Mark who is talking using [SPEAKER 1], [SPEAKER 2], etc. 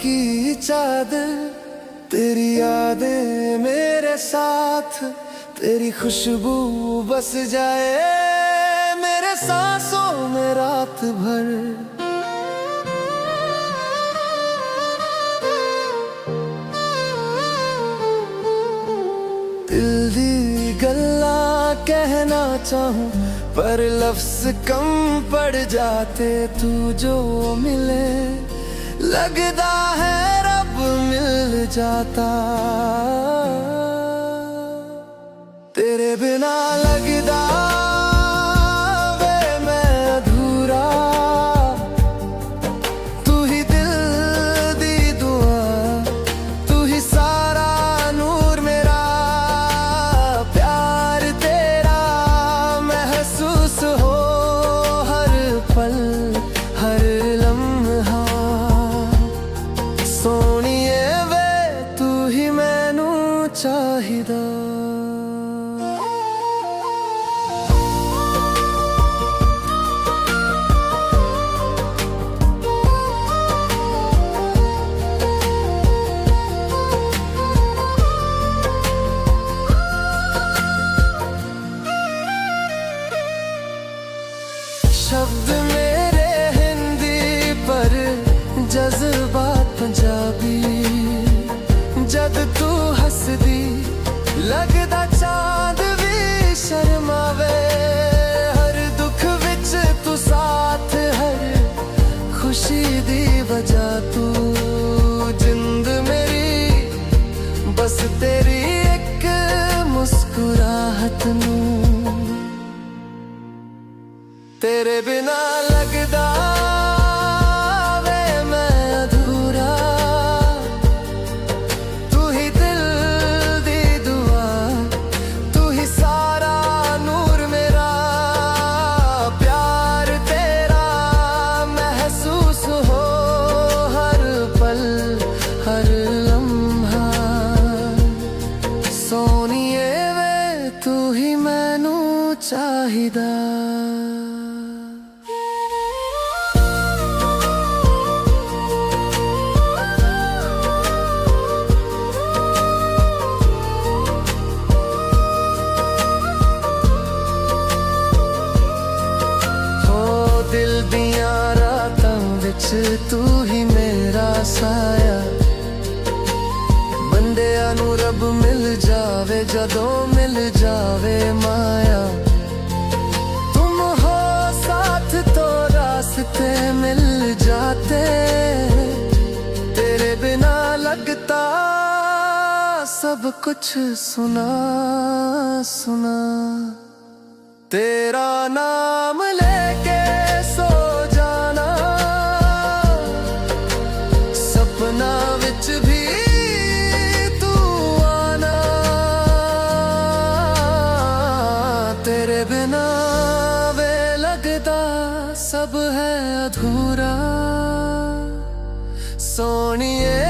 [SPEAKER 1] की चादर, तेरी यादें मेरे साथ, तेरी खुशबू बस जाए मेरे सांसों में रात भर। दिल दी गल्ला कहना चाहूं पर लफ्ज कम पड़ जाते, तू जो मिले लगता है रब मिल जाता। तेरे बिना लगता वे मैं अधूरा, तू ही दिल दी दुआ, तू ही सारा नूर मेरा। प्यार तेरा महसूस हो हर पल हर लम्हा, सोनिए वे तू ही मैनू चाहिदा। शब्द मेरे हिंदी पर जज्बात पंजाबी, जद तू हसदी लगदा चांद भी शर्मावे। हर दुख विच तू साथ, हर खुशी दी वजह तू। जिंद मेरी बस तेरी एक मुस्कुराहट नू, तेरे बिना लगदा वे मैं अधूरा, तू ही दिल दी दुआ, तू ही सारा नूर मेरा। प्यार तेरा महसूस हो हर पल हर लम्हा, सोनिए वे तू ही मैनू चाहिदा। दिल दियां रातां विच तू ही मेरा साया, बंदियां नू रब मिल जावे जदों मिल जावे माया। तुम हो साथ तो रास्ते मिल जाते, तेरे बिना लगता सब कुछ सुना सुना। तेरा नाम लेके सो जाना, सपना विच भी तू आना। तेरे बिना वे लगता सब है अधूरा, सोनिए